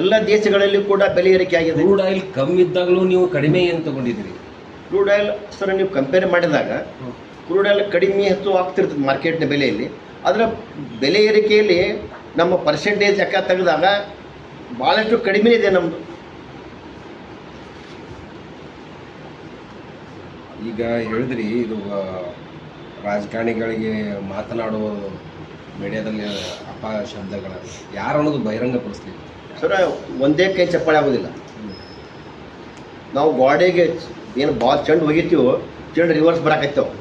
ಎಲ್ಲ ದೇಶಗಳಲ್ಲಿ ಕೂಡ ಬೆಲೆ ಏರಿಕೆ ಆಗಿದೆ. ಕ್ರೂಡ್ ಆಯಿಲ್ ಕಮ್ಮಿ ಇದ್ದಾಗಲೂ ನೀವು ಕಡಿಮೆ ಏನು ತಗೊಂಡಿದ್ದೀರಿ? ಕ್ರೂಡ್ ಆಯಿಲ್ ಸರ್ ನೀವು ಕಂಪೇರ್ ಮಾಡಿದಾಗ ಕ್ರೂಡ್ ಆಯಿಲ್ ಕಡಿಮೆ ಹೆಚ್ಚು ಆಗ್ತಿರ್ತದೆ ಮಾರ್ಕೆಟ್ನ ಬೆಲೆಯಲ್ಲಿ. ಅದರ ಬೆಲೆ ಏರಿಕೆಯಲ್ಲಿ ನಮ್ಮ ಪರ್ಸೆಂಟೇಜ್ ಲೆಕ್ಕ ತೆಗೆದಾಗ ಭಾಳಷ್ಟು ಕಡಿಮೆ ಇದೆ ನಮ್ಮದು. ಈಗ ಹೇಳಿದ್ರಿ ಇದು ರಾಜಕಾರಣಿಗಳಿಗೆ ಮಾತನಾಡುವ ಮೀಡಿಯಾದಲ್ಲಿ ಶಬ್ದಗಳ ಯಾರು ಅನ್ನೋದು ಬಹಿರಂಗಪಡಿಸ್ಲಿ ಸರ. ಒಂದೇ ಕೈ ಚಪ್ಪಾಳೆ ಆಗೋದಿಲ್ಲ. ನಾವು ಗಾಡಿಗೆ ಏನು ಬಾಲ್ ಚೆಂಡು ಹೋಗಿರ್ತೀವೋ ಚೆಂಡು ರಿವರ್ಸ್ ಬರಾಕತ್ತೇವೆ.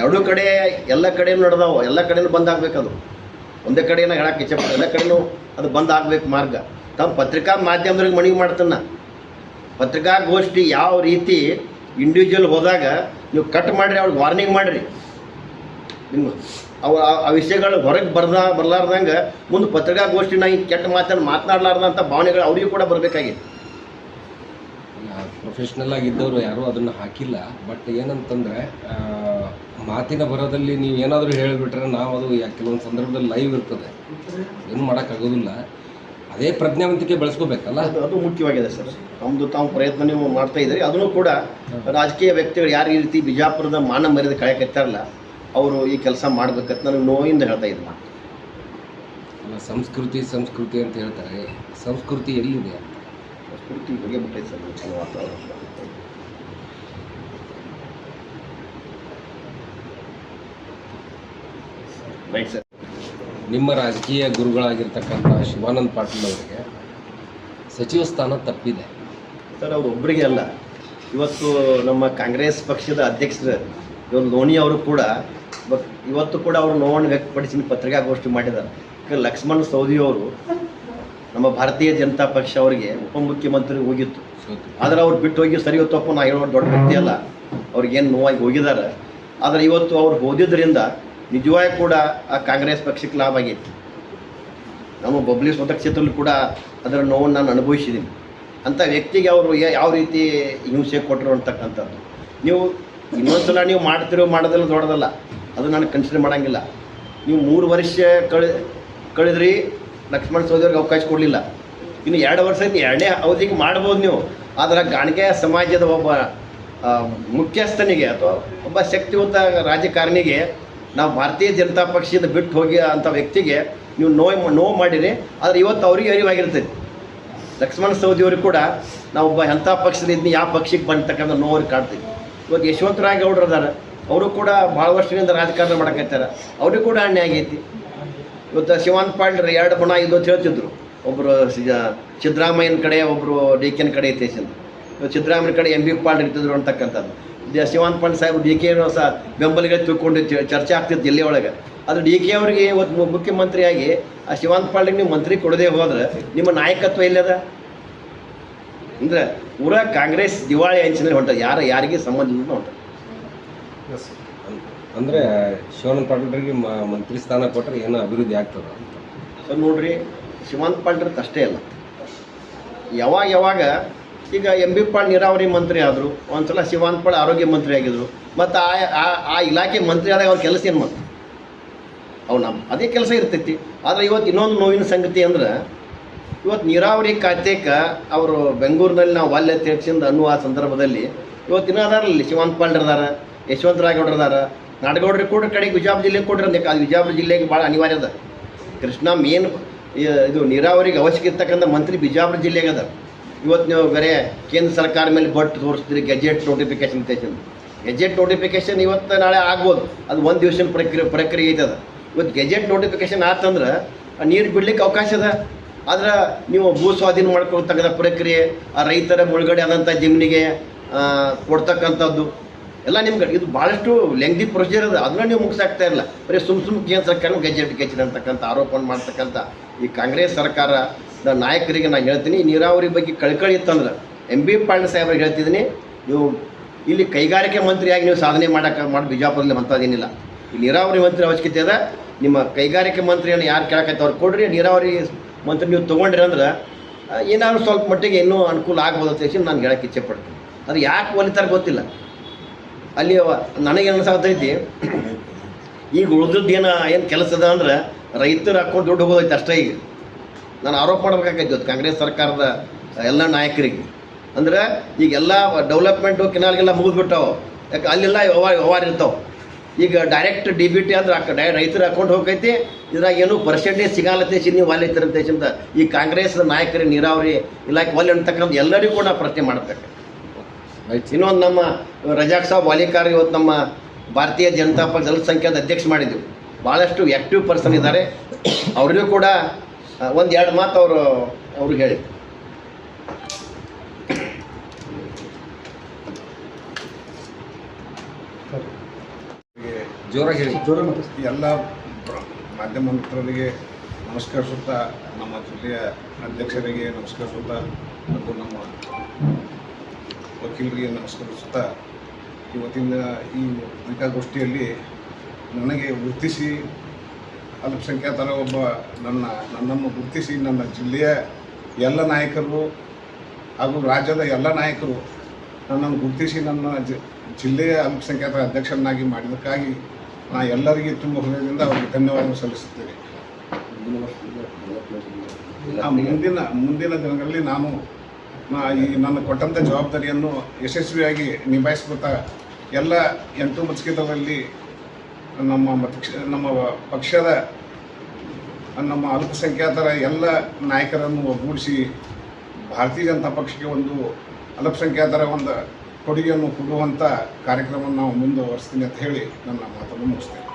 ಎರಡೂ ಕಡೆ ಎಲ್ಲ ಕಡೆಯೂ ನಡೆದಾವೆ, ಎಲ್ಲ ಕಡೆಯೂ ಬಂದ್ ಆಗ್ಬೇಕದು. ಒಂದೇ ಕಡೆನ ಹೇಳಕ್ಕೆ ಇಚ್ಛೆಪಟ್ಟು ಎಲ್ಲ ಕಡೆಯೂ ಅದು ಬಂದ್ ಆಗ್ಬೇಕು ಮಾರ್ಗ. ತಮ್ಮ ಪತ್ರಿಕಾ ಮಾಧ್ಯಮದವ್ರಿಗೆ ಮನವಿ ಮಾಡ್ತಾನೆ. ಪತ್ರಿಕಾಗೋಷ್ಠಿ ಯಾವ ರೀತಿ ಇಂಡಿವಿಜುವಲ್ ಹೋದಾಗ ನೀವು ಕಟ್ ಮಾಡಿರಿ, ಅವ್ರಿಗೆ ವಾರ್ನಿಂಗ್ ಮಾಡಿರಿ. ನಿಮ್ಮ ಅವು ಆ ವಿಷಯಗಳು ಹೊರಗೆ ಬರಲಾರ್ದಂಗೆ ಮುಂದೆ ಪತ್ರಿಕಾಗೋಷ್ಠಿನ ಈ ಕೆಟ್ಟ ಮಾತನ್ನು ಮಾತನಾಡಲಾರ್ದಂಥ ಭಾವನೆಗಳು ಅವರಿಗೂ ಕೂಡ ಬರಬೇಕಾಗಿತ್ತು. ಪ್ರೊಫೆಷ್ನಲ್ ಆಗಿದ್ದವರು ಯಾರೂ ಅದನ್ನು ಹಾಕಿಲ್ಲ. ಬಟ್ ಏನಂತಂದರೆ ಮಾತಿನ ಬರೋದಲ್ಲಿ ನೀವು ಏನಾದರೂ ಹೇಳಿಬಿಟ್ರೆ ನಾವು ಅದು ಕೆಲವೊಂದು ಸಂದರ್ಭದಲ್ಲಿ ಲೈವ್ ಇರ್ತದೆ, ಏನು ಮಾಡೋಕ್ಕಾಗೋದಿಲ್ಲ. ಅದೇ ಪ್ರಜ್ಞಾವಂತಿಕೆ ಬೆಳೆಸ್ಕೋಬೇಕಲ್ಲ, ಅದು ಮುಖ್ಯವಾಗಿದೆ ಸರ್. ನಮ್ಮದು ತಾವು ಪ್ರಯತ್ನ ನೀವು ಮಾಡ್ತಾ ಇದ್ದೀರಿ. ಅದನ್ನು ಕೂಡ ರಾಜಕೀಯ ವ್ಯಕ್ತಿಗಳು ಯಾರು ಈ ರೀತಿ ಬಿಜಾಪುರದ ಮಾನ ಮರ್ಯಾದೆ ಕಳೆಯಕತ್ತಾರಲ್ಲ, ಅವರು ಈ ಕೆಲಸ ಮಾಡ್ಬೇಕಂತ ನನಗೆ ನೋವಿಂದ ಹೇಳ್ತಾ ಇದ್ದೆ. ಅಲ್ಲ, ಸಂಸ್ಕೃತಿ ಅಂತ ಹೇಳ್ತಾರೆ. ಸಂಸ್ಕೃತಿ ಎಲ್ಲಿದೆ? ಸಂಸ್ಕೃತಿ ಬಗ್ಗೆ ಬಿಟ್ಟೈತೆ ಸರ್. ಚಲೋ ವಾತಾವರಣ ರೈಟ್ ಸರ್. ನಿಮ್ಮ ರಾಜಕೀಯ ಗುರುಗಳಾಗಿರ್ತಕ್ಕಂಥ ಶಿವಾನಂದ ಪಾಟೀಲ್ ಅವರಿಗೆ ಸಚಿವ ಸ್ಥಾನ ತಪ್ಪಿದೆ ಸರ್. ಅವರು ಒಬ್ಬರಿಗೆ ಅಲ್ಲ, ಇವತ್ತು ನಮ್ಮ ಕಾಂಗ್ರೆಸ್ ಪಕ್ಷದ ಅಧ್ಯಕ್ಷರು ಇವತ್ತು ಲೋಣಿ ಅವರು ಕೂಡ ಇವತ್ತು ಕೂಡ ಅವರು ನೋವನ್ನು ವ್ಯಕ್ತಪಡಿಸಿ ಪತ್ರಿಕಾಗೋಷ್ಠಿ ಮಾಡಿದ್ದಾರೆ. ಲಕ್ಷ್ಮಣ್ ಸವದಿಯವರು ನಮ್ಮ ಭಾರತೀಯ ಜನತಾ ಪಕ್ಷ ಅವರಿಗೆ ಉಪಮುಖ್ಯಮಂತ್ರಿ ಹೋಗಿತ್ತು. ಆದರೆ ಅವ್ರು ಬಿಟ್ಟು ಹೋಗಿ ಸರಿ ತಪ್ಪು ನಾ ಹೇಳೋ ದೊಡ್ಡ ವ್ಯಕ್ತಿ ಅಲ್ಲ, ಅವ್ರಿಗೇನು ನೋವಾಗಿ ಹೋಗಿದ್ದಾರೆ. ಆದರೆ ಇವತ್ತು ಅವ್ರು ಹೋದಿದ್ದರಿಂದ ನಿಜವಾಗಿ ಕೂಡ ಆ ಕಾಂಗ್ರೆಸ್ ಪಕ್ಷಕ್ಕೆ ಲಾಭ ಆಗೈತಿ. ನಮ್ಮ ಬಬ್ಲಿ ಮತಕ್ಷೇತ್ರದಲ್ಲಿ ಕೂಡ ಅದರ ನೋವನ್ನು ನಾನು ಅನುಭವಿಸಿದ್ದೀನಿ. ಅಂಥ ವ್ಯಕ್ತಿಗೆ ಅವರು ಯಾವ ರೀತಿ ಹಿಂಸೆ ಕೊಟ್ಟರು ಅಂತಕ್ಕಂಥದ್ದು ನೀವು ಇನ್ನೊಂದ್ಸಲ ನೀವು ಮಾಡ್ತಿರೋ ಮಾಡೋದಲ್ಲ ದೊಡ್ಡದಲ್ಲ, ಅದು ನಾನು ಕನ್ಸಿಡರ್ ಮಾಡೋಂಗಿಲ್ಲ. ನೀವು 3 ವರ್ಷ ಕಳೆದ್ರಿ, ಲಕ್ಷ್ಮಣ್ ಸವದಿಯವ್ರಿಗೆ ಅವಕಾಶ ಕೊಡಲಿಲ್ಲ. ಇನ್ನು 2 ವರ್ಷ ಎರಡನೇ ಅವಧಿಗೆ ಮಾಡ್ಬೋದು ನೀವು. ಆದರೆ ಗಾಣಿಗೆ ಸಮಾಜದ ಒಬ್ಬ ಮುಖ್ಯಸ್ಥನಿಗೆ ಅಥವಾ ಒಬ್ಬ ಶಕ್ತಿಯುತ ರಾಜಕಾರಣಿಗೆ ನಾವು ಭಾರತೀಯ ಜನತಾ ಪಕ್ಷದಿಂದ ಬಿಟ್ಟು ಹೋಗಿ ಅಂಥ ವ್ಯಕ್ತಿಗೆ ನೀವು ನೋವು ಮಾಡಿರಿ. ಆದರೆ ಇವತ್ತು ಅವ್ರಿಗೆ ಅರಿವಾಗಿರ್ತೈತಿ. ಲಕ್ಷ್ಮಣ್ ಸವದಿಯವ್ರಿಗೆ ಕೂಡ ನಾವು ಒಬ್ಬ ಎಂಥ ಪಕ್ಷದಿಂದ ಯಾವ ಪಕ್ಷಕ್ಕೆ ಬಂತಕ್ಕಂಥ ನೋವ್ರಿಗೆ ಕಾಡ್ತೀವಿ. ಇವತ್ತು ಯಶವಂತರಾವ್ ಗೌಡ್ರು ಅದಾರ, ಅವರು ಕೂಡ ಭಾಳ ವರ್ಷದಿಂದ ರಾಜಕಾರಣ ಮಾಡಕತ್ತಾರ, ಅವ್ರಿಗೆ ಕೂಡ ಅನ್ಯಾಯ ಆಗೈತಿ. ಇವತ್ತು ಶಿವಾನಂದ ಪಾಟೀಲ್ 2 ಬಣ ಇದು ಅಂತ ಹೇಳ್ತಿದ್ರು. ಒಬ್ಬರು ಸಿದ್ದರಾಮಯ್ಯನ ಕಡೆ, ಒಬ್ಬರು ಡಿ ಕೆನ ಕಡೆ ಐತೇಸಿಂದ. ಇವತ್ತು ಸಿದ್ದರಾಮಯ್ಯನ ಕಡೆ MB ಪಾಟೀಲ್ ಇರ್ತಿದ್ರು ಅಂತಕ್ಕಂಥದ್ದು. ಶಿವಾನಂದ ಪಾಟೀಲ್ ಸಾಹೇಬ್ ಡಿ ಕೆ ಸಹ ಬೆಂಬಲಿಗೆ ತಿಳ್ಕೊಂಡು ಚರ್ಚೆ ಆಗ್ತಿತ್ತು ಜಿಲ್ಲೆ ಒಳಗೆ. ಅದು ಡಿ ಕೆ ಅವರಿಗೆ ಇವತ್ತು ಮುಖ್ಯಮಂತ್ರಿಯಾಗಿ ಆ ಶಿವಾನಂದ ಪಾಟೀಲ್ಗೆ ನೀವು ಮಂತ್ರಿ ಕೊಡದೇ ಹೋದ್ರೆ ನಿಮ್ಮ ನಾಯಕತ್ವ ಎಲ್ಲದ? ಅಂದರೆ ಪೂರಾ ಕಾಂಗ್ರೆಸ್ ದಿವಾಳಿ ಅಂಚಿನಲ್ಲಿ ಹೊಂಟದ, ಯಾರಿಗೆ ಸಂಬಂಧ ಇಲ್ಲ ಹೊಂಟದ. ಅಂದರೆ ಶಿವಾನಂದ ಪಾಟೀಲ್ರಿಗೆ ಮಂತ್ರಿ ಸ್ಥಾನ ಕೊಟ್ಟರೆ ಏನೋ ಅಭಿವೃದ್ಧಿ ಆಗ್ತದೆ ಅಂತ ಸರ್. ನೋಡ್ರಿ, ಶಿವಾನಂದ ಪಾಟೀಲ್ ಅಷ್ಟೇ ಅಲ್ಲ, ಯಾವಾಗ ಈಗ MB ಪಾಟೀಲ್ ನೀರಾವರಿ ಮಂತ್ರಿ ಆದರು, ಒಂದ್ಸಲ ಶಿವಾನಂದ ಪಾಟೀಲ್ ಆರೋಗ್ಯ ಮಂತ್ರಿ ಆಗಿದ್ರು. ಮತ್ತು ಆ ಇಲಾಖೆ ಮಂತ್ರಿ ಆದಾಗ ಅವ್ರ ಕೆಲಸ ಏನು ಮಾಡ್ತಾರೆ? ಅದೇ ಕೆಲಸ ಇರ್ತೈತಿ. ಆದರೆ ಇವತ್ತು ಇನ್ನೊಂದು ನೋವಿನ ಸಂಗತಿ ಅಂದ್ರೆ, ಇವತ್ತು ನೀರಾವರಿ ಖಾತೆಗೆ ಅವರು ಬೆಂಗಳೂರಿನಲ್ಲಿ ನಾವು ವಾಲ್ಯ ತೆಗೆಸಿಂದ ಅನ್ನುವ ಸಂದರ್ಭದಲ್ಲಿ ಇವತ್ತಿನ ಅದಾರಲ್ಲಿ ಶಿವಾನಂದ ಪಾಟೀಲ್ ಅದಾರ, ಯಶವಂತರಾವ್ ಗೌಡ್ರು ಅದಾರ, ನಾಡಗೌಡ್ರಿಗೆ ಕೂಡ ಕಡೆಗೆ ವಿಜಯಪುರ ಜಿಲ್ಲೆಗೆ ಕೊಡ್ರಿ. ಅದು ವಿಜಯಪುರ ಜಿಲ್ಲೆಗೆ ಭಾಳ ಅನಿವಾರ್ಯ ಅದ. ಕೃಷ್ಣ ಮೇನ್ ಇದು ನೀರಾವರಿಗೆ ಅವಶ್ಯಕ ಇರ್ತಕ್ಕಂಥ ಮಂತ್ರಿ ಬಿಜಾಪುರ ಜಿಲ್ಲೆಗೆ ಅದ. ಇವತ್ತು ನೀವು ಬೇರೆ ಕೇಂದ್ರ ಸರ್ಕಾರ ಮೇಲೆ ಬಟ್ ತೋರಿಸ್ತೀರಿ ಗೆಜೆಟ್ ನೋಟಿಫಿಕೇಶನ್ ತೆಗೆಸಿಂದ. ಗೆಜೆಟ್ ನೋಟಿಫಿಕೇಶನ್ ಇವತ್ತು ನಾಳೆ ಆಗ್ಬೋದು, ಅದು 1 ದಿವಸದ ಪ್ರಕ್ರಿಯೆ ಐತದ. ಇವತ್ತು ಗೆಜೆಟ್ ನೋಟಿಫಿಕೇಶನ್ ಆತಂದ್ರೆ ನೀರು ಬಿಡ್ಲಿಕ್ಕೆ ಅವಕಾಶ ಅದ. ಆದ್ರೆ ನೀವು ಭೂ ಸ್ವಾಧೀನ ಮಾಡ್ಕೊಳ್ತಕ್ಕಂಥ ಪ್ರಕ್ರಿಯೆ, ಆ ರೈತರ ಮುಳುಗಡೆ ಆದಂಥ ಜಮೀನಿಗೆ ಕೊಡ್ತಕ್ಕಂಥದ್ದು ಎಲ್ಲ ನಿಮ್ಗೆ ಇದು ಭಾಳಷ್ಟು ಲೆಂಗ್ದಿ ಪ್ರೊಸೀಜರ್ ಅದ. ಅದನ್ನ ನೀವು ಮುಗಿಸಾಗ್ತಾ ಇಲ್ಲ. ಬರೀ ಸುಮ್ ಕೇಂದ್ರ ಸರ್ಕಾರ ಗೆಜೆಟ್ ಅಂತಕ್ಕಂಥ ಆರೋಪವನ್ನು ಮಾಡ್ತಕ್ಕಂಥ ಈ ಕಾಂಗ್ರೆಸ್ ಸರ್ಕಾರದ ನಾಯಕರಿಗೆ ನಾನು ಹೇಳ್ತೀನಿ, ನೀರಾವರಿ ಬಗ್ಗೆ ಕಳ್ಕಳಿ ಇತ್ತಂದ್ರೆ MB ಪಾಟೀಲ್ ಸಾಹೇಬ್ರಿಗೆ ಹೇಳ್ತಿದ್ದೀನಿ, ನೀವು ಇಲ್ಲಿ ಕೈಗಾರಿಕೆ ಮಂತ್ರಿಯಾಗಿ ನೀವು ಸಾಧನೆ ಮಾಡಿ ಬಿಜಾಪುರದಲ್ಲಿ ಅಂಥದ್ದೇನಿಲ್ಲ. ಈ ನೀರಾವರಿ ಮಂತ್ರಿ ಅವಶ್ಯಕತೆ ಅದ. ನಿಮ್ಮ ಕೈಗಾರಿಕೆ ಮಂತ್ರಿಯನ್ನು ಯಾರು ಕೇಳಕೈತೆ ಅವ್ರು ಕೊಡ್ರಿ. ನೀರಾವರಿ ಮಂತ್ರಿ ನೀವು ತೊಗೊಂಡ್ರಿ ಅಂದ್ರೆ ಏನಾದ್ರು ಸ್ವಲ್ಪ ಮಟ್ಟಿಗೆ ಇನ್ನೂ ಅನುಕೂಲ ಆಗ್ಬೋದು ಅಂತ ಹೇಳಿ ನಾನು ಹೇಳಕ್ಕೆ ಇಚ್ಛೆ ಪಡ್ತೀನಿ. ಅದು ಯಾಕೆ ಒಲಿತಾರೆ ಗೊತ್ತಿಲ್ಲ. ಅಲ್ಲಿ ನನಗೇನು ಅನ್ಸಾಗ್ತೈತಿ, ಈಗ ಉಳಿದದ್ದು ಏನು ಕೆಲಸ ಅದ ಅಂದ್ರೆ ರೈತರ ಅಕೌಂಟ್ ದುಡ್ಡು ಹೋಗೋದೈತೆ ಅಷ್ಟೇ. ಈಗ ನಾನು ಆರೋಪ ಮಾಡ್ಬೇಕಾಗೈತಿ ಕಾಂಗ್ರೆಸ್ ಸರ್ಕಾರದ ಎಲ್ಲ ನಾಯಕರಿಗೆ. ಅಂದ್ರೆ ಈಗೆಲ್ಲ ಡೆವಲಪ್ಮೆಂಟು ಕೆನಾಲ್ಗೆಲ್ಲ ಮುಗಿದ್ಬಿಟ್ಟಾವೆ. ಯಾಕೆ ಅಲ್ಲೆಲ್ಲ ವ್ಯವಹಾರ ಇರ್ತಾವೆ. ಈಗ ಡೈರೆಕ್ಟ್ DBT ಅಂದ್ರೆ ರೈತರ ಅಕೌಂಟ್ ಹೋಗೈತಿ. ಇದ್ರಾಗ ಏನು ಪರ್ಸೆಂಟೇಜ್ ಸಿಗಲ್ಲತ್ತೆ ನೀವು ವಾಲ್ಯ ಅಂತ ಈ ಕಾಂಗ್ರೆಸ್ ನಾಯಕರಿಗೆ ನೀರಾವರಿ ಇಲಾಖೆ ವಾಲ್ಯ ಅಂತಕ್ಕಂಥ ಎಲ್ಲರಿಗೂ ಕೂಡ ಪ್ರಶ್ನೆ ಮಾಡಬೇಕು. ಇನ್ನೊಂದು ನಮ್ಮ ರಜಾಕ್ ಸಾಬ್ ವಾಲಿಕಾರ್ ಇವತ್ತು ನಮ್ಮ ಭಾರತೀಯ ಜನತಾ ಪಕ್ಷ ಅಲ್ಪಸಂಖ್ಯಾತ ಅಧ್ಯಕ್ಷ ಮಾಡಿದ್ವಿ. ಭಾಳಷ್ಟು ಆ್ಯಕ್ಟಿವ್ ಪರ್ಸನ್ ಇದ್ದಾರೆ. ಅವ್ರಿಗೂ ಕೂಡ ಒಂದೆರಡು ಮಾತು ಅವ್ರಿಗೆ ಹೇಳಿ. ಜೋರಾಗಿ ಹೇಳಿ. ಎಲ್ಲ ಮಾಧ್ಯಮ ಮಿತ್ರರಿಗೆ ನಮಸ್ಕರಿಸುತ್ತಾ, ನಮ್ಮ ಜಿಲ್ಲೆಯ ಅಧ್ಯಕ್ಷರಿಗೆ ನಮಸ್ಕರಿಸುತ್ತಾ ಮತ್ತು ನಮ್ಮ ವಕೀಲರಿಗೆ ನಮಸ್ಕರಿಸುತ್ತಾ, ಇವತ್ತಿನ ಈ ಪತ್ರಿಕಾಗೋಷ್ಠಿಯಲ್ಲಿ ನನಗೆ ಗುರುತಿಸಿ ಅಲ್ಪಸಂಖ್ಯಾತರ ಒಬ್ಬ ನನ್ನನ್ನು ಗುರುತಿಸಿ ನನ್ನ ಜಿಲ್ಲೆಯ ಎಲ್ಲ ನಾಯಕರು ಹಾಗೂ ರಾಜ್ಯದ ಎಲ್ಲ ನಾಯಕರು ನನ್ನನ್ನು ಗುರುತಿಸಿ ನನ್ನ ಜಿಲ್ಲೆಯ ಅಲ್ಪಸಂಖ್ಯಾತರ ಅಧ್ಯಕ್ಷರನ್ನಾಗಿ ಮಾಡಿದ್ದಕ್ಕಾಗಿ ನಾನು ಎಲ್ಲರಿಗೆ ತುಂಬ ಹೃದಯದಿಂದ ಅವರಿಗೆ ಧನ್ಯವಾದ ಸಲ್ಲಿಸುತ್ತೇನೆ. ಮುಂದಿನ ದಿನಗಳಲ್ಲಿ ನಾನು ಈ ನನ್ನ ಕೊಟ್ಟಂಥ ಜವಾಬ್ದಾರಿಯನ್ನು ಯಶಸ್ವಿಯಾಗಿ ನಿಭಾಯಿಸ್ಕೊತಾ ಎಲ್ಲ 8 ಮತಕ್ಷೇತ್ರದಲ್ಲಿ ನಮ್ಮ ಪಕ್ಷದ ನಮ್ಮ ಅಲ್ಪಸಂಖ್ಯಾತರ ಎಲ್ಲ ನಾಯಕರನ್ನು ಒಗ್ಗೂಡಿಸಿ ಭಾರತೀಯ ಜನತಾ ಪಕ್ಷಕ್ಕೆ ಒಂದು ಅಲ್ಪಸಂಖ್ಯಾತರ ಒಂದು ಕೊಡುಗೆಯನ್ನು ಕೊಡುವಂಥ ಕಾರ್ಯಕ್ರಮವನ್ನು ನಾವು ಮುಂದುವರಿಸ್ತೀನಿ ಅಂತ ಹೇಳಿ ನನ್ನ ಮಾತನ್ನು ಮುಗಿಸ್ತೇನೆ.